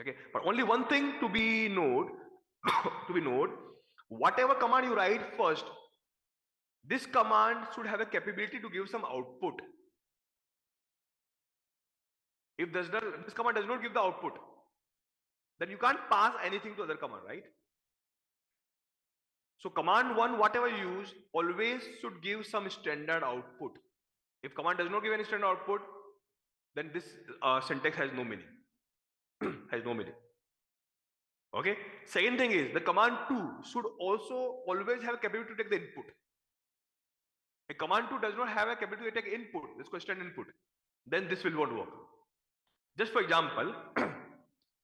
Okay, but only one thing to be note, to be note, whatever command you write first, this command should have a capability to give some output. If this command does not give the output, then you can't pass anything to other command, right? So command 1, whatever you use, always should give some standard output. If command does not give any standard output, then this syntax has no meaning. Has no meaning. Okay. Second thing is the command 2 should also always have a capability to take the input. A command 2 does not have a capability to take input, this question input, then this will not work. Just for example,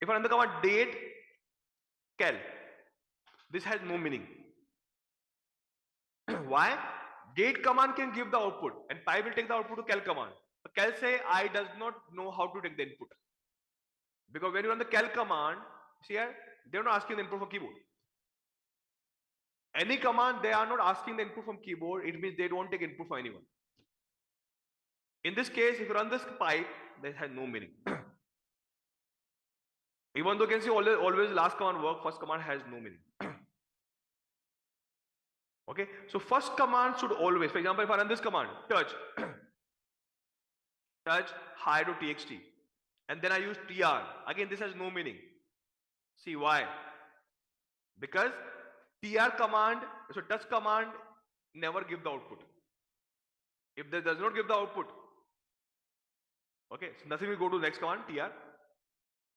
if I run the command date cal, this has no meaning. Why? Date command can give the output and pi will take the output to cal command. But cal say I does not know how to take the input. Because when you run the cal command, see here, they're not asking the input from keyboard. Any command, they are not asking the input from keyboard, it means they don't take input from anyone. In this case, if you run this pipe, that has no meaning. Even though you can see always last command work, first command has no meaning. Okay, so first command should always, for example, if I run this command, touch, touch hi.txt, and then I use tr, again this has no meaning. See why? Because tr command, so touch command never give the output. If this does not give the output, okay, so nothing will go to the next command, tr.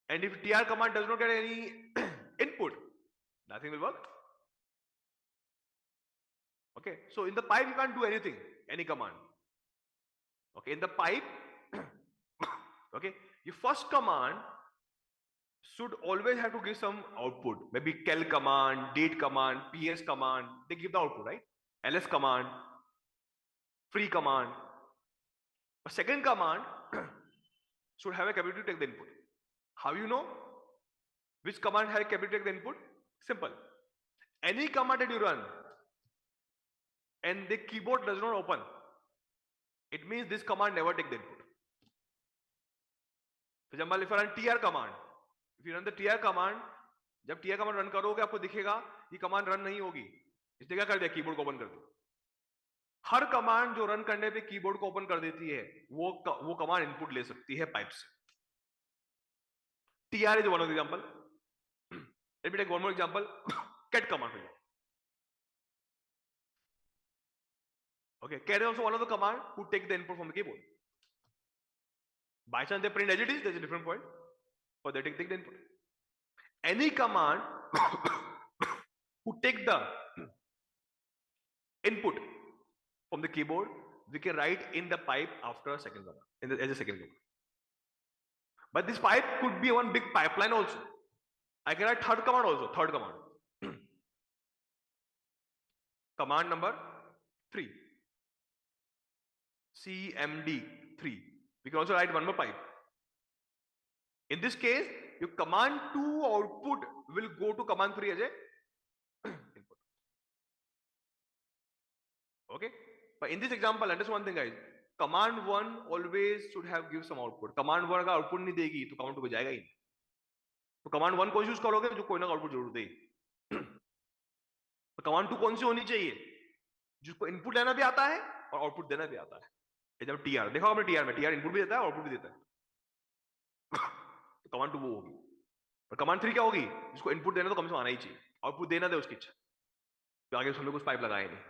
And if tr command does not get any input, nothing will work. Okay, so in the pipe you can't do anything, any command. Okay, in the pipe, okay, your first command should always have to give some output. Maybe cal command, date command, ps command, they give the output, right? ls command, free command. A second command should have a capability to take the input. How you know which command has a capability to take the input? Simple. Any command that you run and the keyboard does not open, it means this command never take the input. For example, if you run tr command, if you run the tr command, जब tr command run करोगे आपको दिखेगा ये command run नहीं होगी, इसने क्या कर दिया, कीबोर्ड को ओपन कर दिया. हर कमांड जो रन करने पे कीबोर्ड को ओपन कर देती है वो कमांड इनपुट ले सकती है पाइप से. tr is one of the example. Let me take one more example. cat command. Okay, cat is also one of the command who take the input from the keyboard. By chance they print as it is, there's a different point, but they take the input. Any command who take the input from the keyboard, we can write in the pipe after a second command, as a second command. But this pipe could be one big pipeline also. I can write third command also, third command. Command number 3. CMD3. We can also write one more pipe. In this case, your command 2 output will go to command 3 as a input. Okay? But in this example, understand one thing guys. Command 1 always should have give some output. Command 1 अगर output नहीं देगी तो command 2 को जाएगा ही नहीं. तो command 1 को use करोगे जो कोई ना output जरूर दे. तो command 2 कौन सी होनी चाहिए? जिसको input लेना भी आता है और output देना भी आता है. जब tr देखो आपने tr में tr input भी देता है output भी देता है. तो command 2 वो होगी. और command 3 क्या होगी? जिसको input देना तो कम से कम आना ही चाहिए. output देना दे उसकी इच्छा. तो आगे उसमें कुछ pipe लगाए नहीं.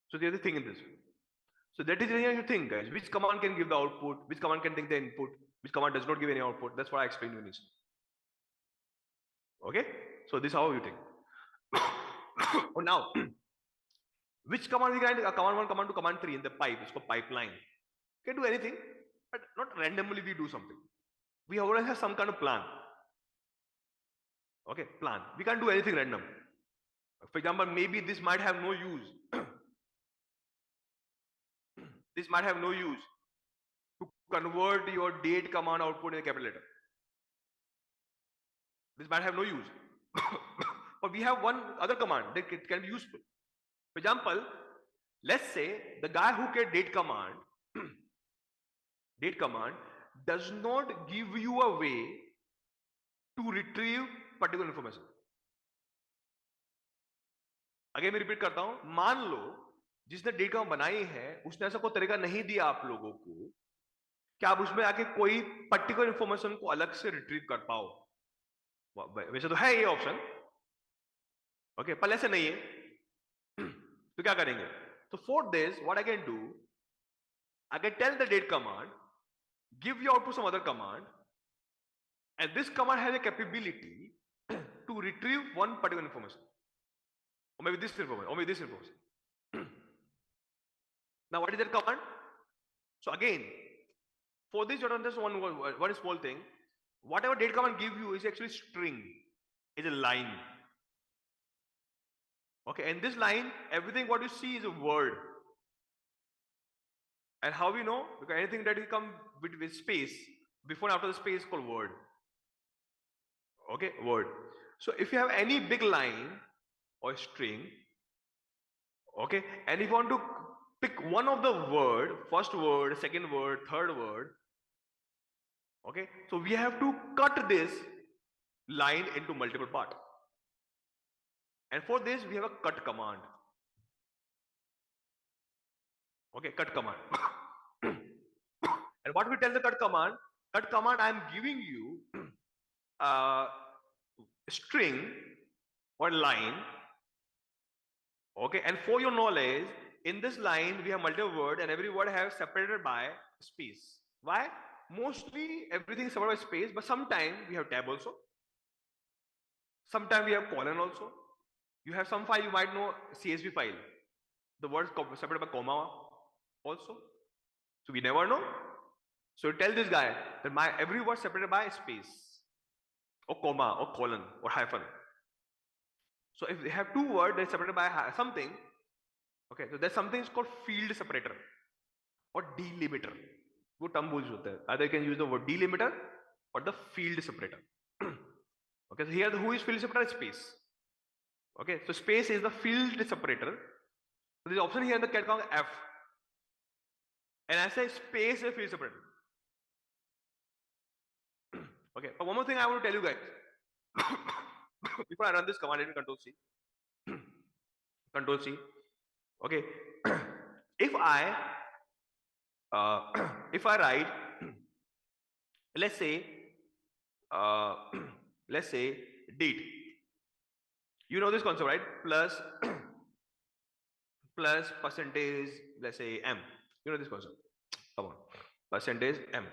So there's a thing in this. So that is the thing, guys. Which command can give the output? Which command can take the input? Which command does not give any output? That's what I explained to you. Okay? So this is how you think. Oh, now, which command we can command 1, command 2, command 3 in the pipe? It's called pipeline. You can do anything, but not randomly we do something. We always have some kind of plan. Okay, plan. We can't do anything random. For example, maybe this might have no use. This might have no use to convert your date command output in a capital letter. This might have no use. But we have one other command that can be useful. For example, let's say the guy who can date command does not give you a way to retrieve particular information. Again मैं repeat करता हूं, मान लो जिसने date command बनाई है उसने ऐसा कोई तरीका नहीं दिया आप लोगों को कि आप उसमें आके कोई पर्टिकुलर इंफॉर्मेशन को अलग से रिट्रीव कर पाओ. वैसे तो है ये ऑप्शन, ओके, पर ऐसे नहीं है. तो क्या करेंगे? तो for this what I can do, I can tell the date command give you output some other command, and this command has a capability to retrieve one particular information, or maybe this information, or maybe this information. Now what is that command? So again, for this you have to understand one small thing. Whatever date command give you is actually string, is a line, okay, and this line, everything what you see is a word. And how we know? Because anything that will come with space, before and after the space, is called word. Okay, word. So if you have any big line or string, okay, and if you want to pick one of the word, first word, second word, third word, okay, so we have to cut this line into multiple parts. And for this we have a cut command. Okay, cut command. And what we tell the cut command? Cut command, I am giving you a string or line, okay, and for your knowledge, in this line we have multiple words and every word have separated by space. Why? Mostly everything is separated by space, but sometimes we have tab also, sometimes we have colon also. You have some file, you might know, CSV file, the words separated by comma also, so we never know. So you tell this guy that my every word separated by space or comma or colon or hyphen. So if they have two words they're separated by something, okay, so there's something called field separator or delimiter. वो term use होता है. Either you can use the word delimiter or the field separator. Okay, so here who is field separator? Space. Okay, so space is the field separator. So this option here in the cat count F, and I say space is field separator. Okay, but one more thing I want to tell you guys before I run this command, let me control C. Control C. Okay, if I write, let's say date. You know this concept, right? Plus percentage, let's say M. You know this concept. Come on, percentage M.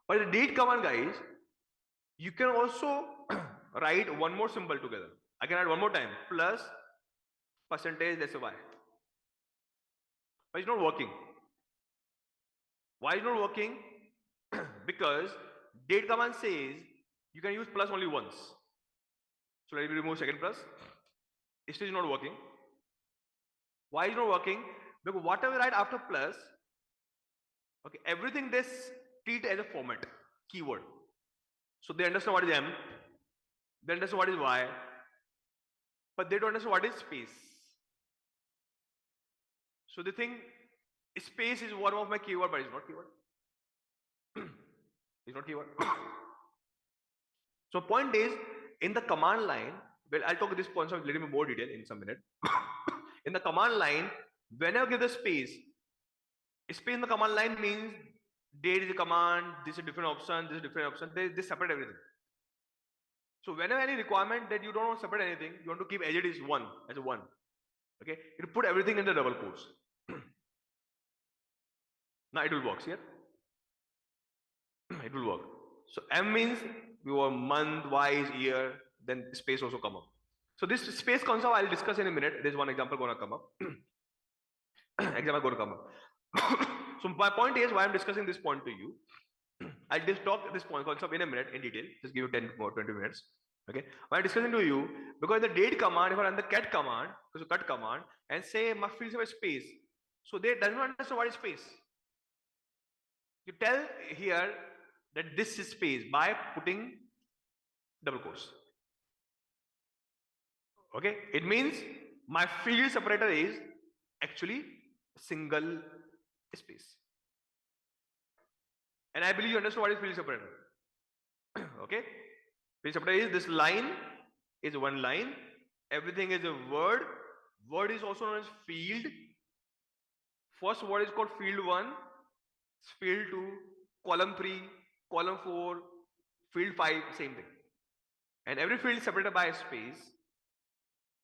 But the date command, guys, you can also write one more symbol together. I can add one more time, plus percentage, let's say Y. But it's not working. Why is not working? Because date command says you can use plus only once. So let me remove second plus. It is not working. Why is not working? Because whatever I write after plus, okay, everything this treat as a format, keyword. So they understand what is M, they understand what is Y, but they don't understand what is space. So they think space is one of my keyword, but it's not keyword. It's not keyword. So point is, in the command line, well, I'll talk this point in a little bit more detail in some minute. In the command line, whenever I give the space in the command line means date is a command, this is a different option, this is a different option, they separate everything. So whenever any requirement that you don't want to separate anything, you want to keep as it is one, as a one. Okay, you put everything in the double quotes. Now it will work here. It will work. So M means your month, wise, year, then space also come up. So this space concept I'll discuss in a minute. There's one example gonna come up. Example gonna come up. So my point is why I'm discussing this point to you. I'll just talk this point concept in a minute in detail. Just give you 10 or 20 minutes. Okay. Why I'm discussing to you, because the date command, if I run the cat command, so cut command, and say my fields have a space, so they does not understand what is space. You tell here that this is space by putting double quotes. Okay, it means my field separator is actually single space. And I believe you understand what is field separator. Okay, field separator is this line is one line, everything is a word. Word is also known as field. First word is called field 1, field 2, column 3, column 4, field 5, same thing. And every field is separated by a space.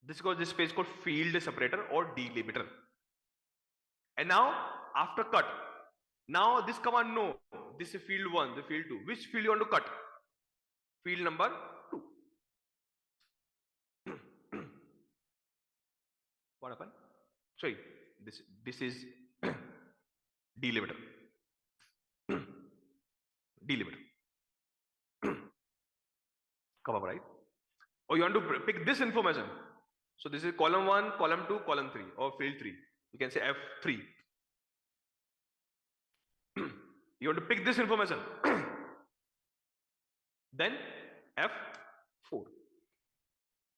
This is called this space called field separator or delimiter. And now after cut, now this command no, this is field 1, the field 2. Which field you want to cut? Field number 2. What happened? Sorry, this is delimiter. Delimiter. Come up, right? Or you want to pick this information. So this is column 1, column 2, column 3, or field 3. You can say F3. You want to pick this information. Then F4.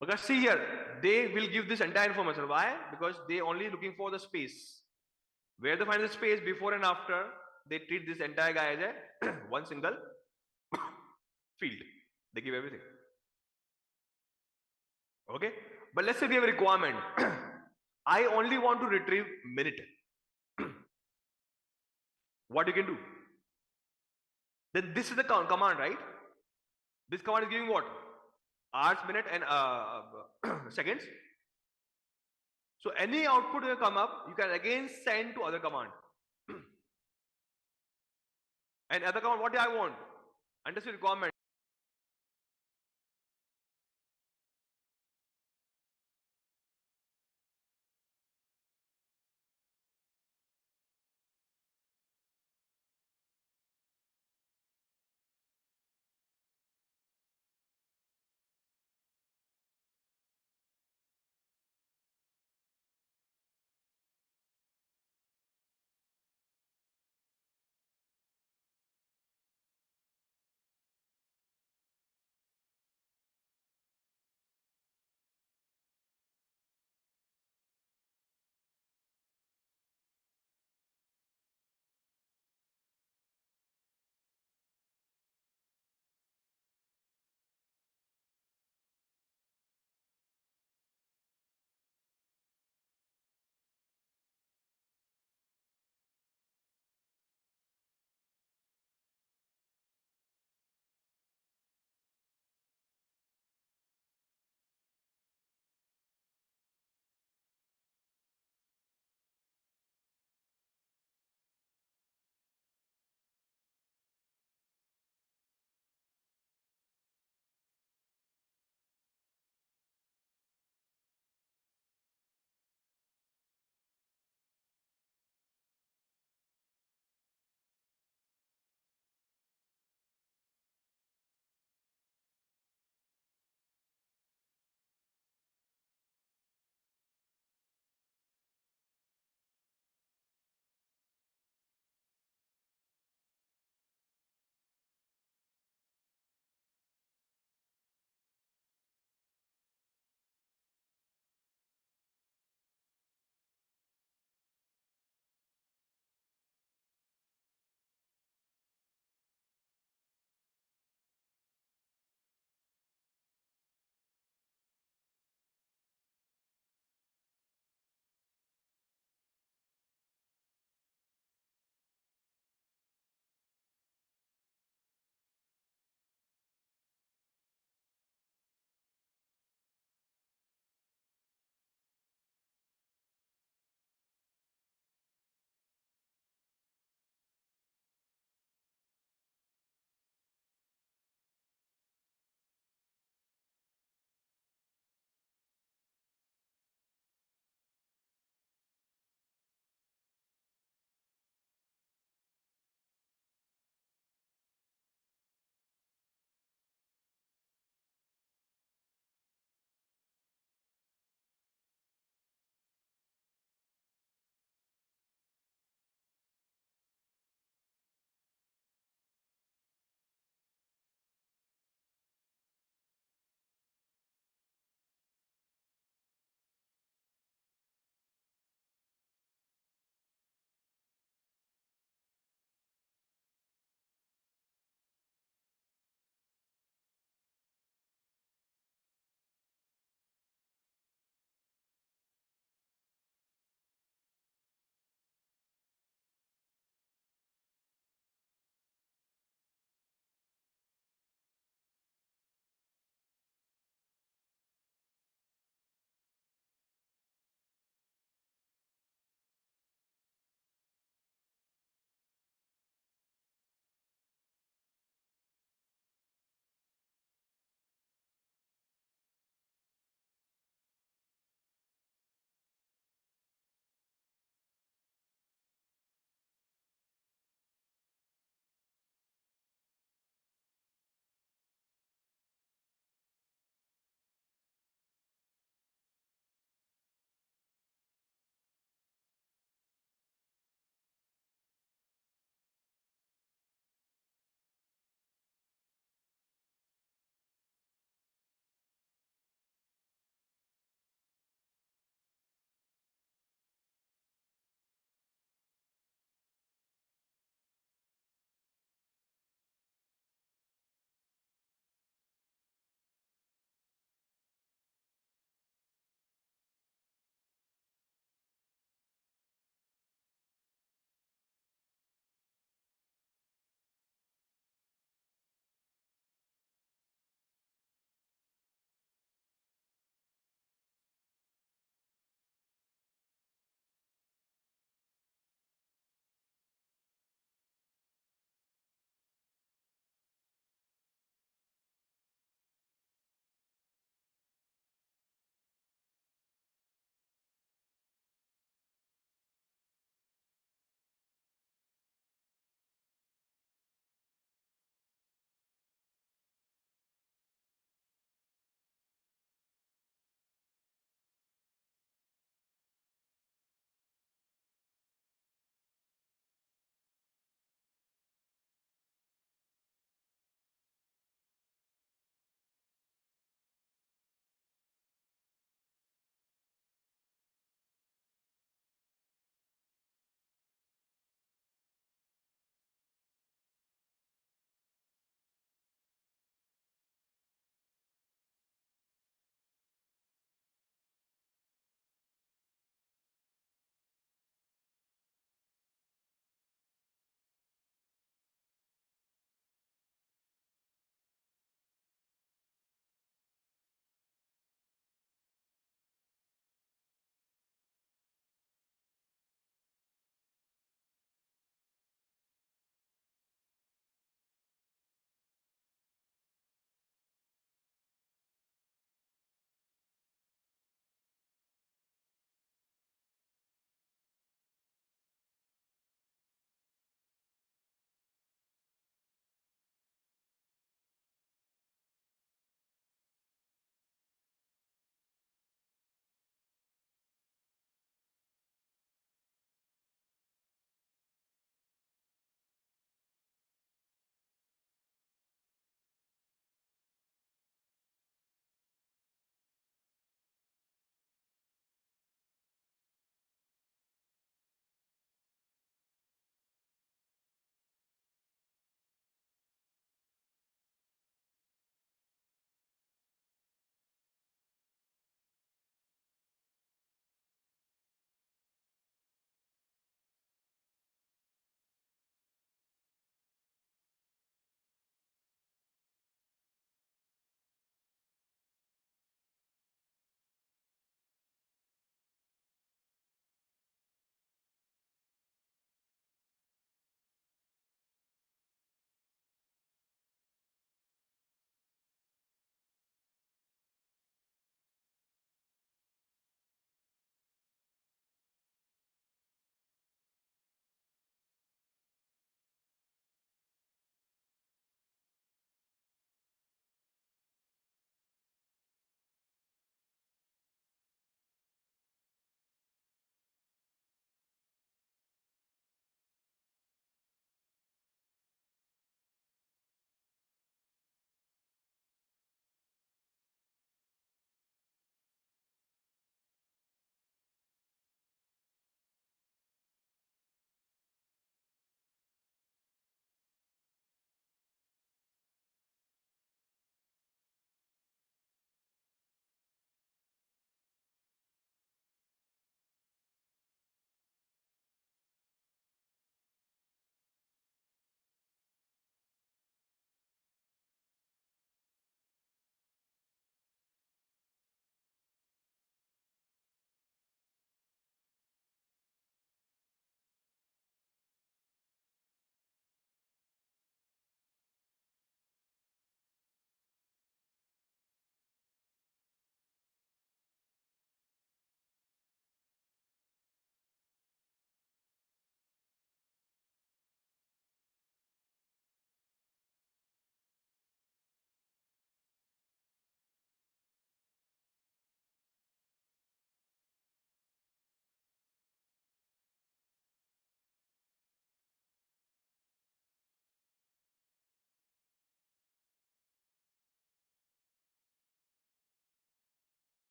Because see here, they will give this entire information. Why? Because they only looking for the space. Where they find the space before and after, they treat this entire guy as a one single field. They give everything. Okay? But let's say we have a requirement. I only want to retrieve minute. What you can do? Then this is the command, right? This command is giving what? Hours, minute, and seconds. So any output will come up, you can again send to other command. And other command, what do I want? Understood requirement.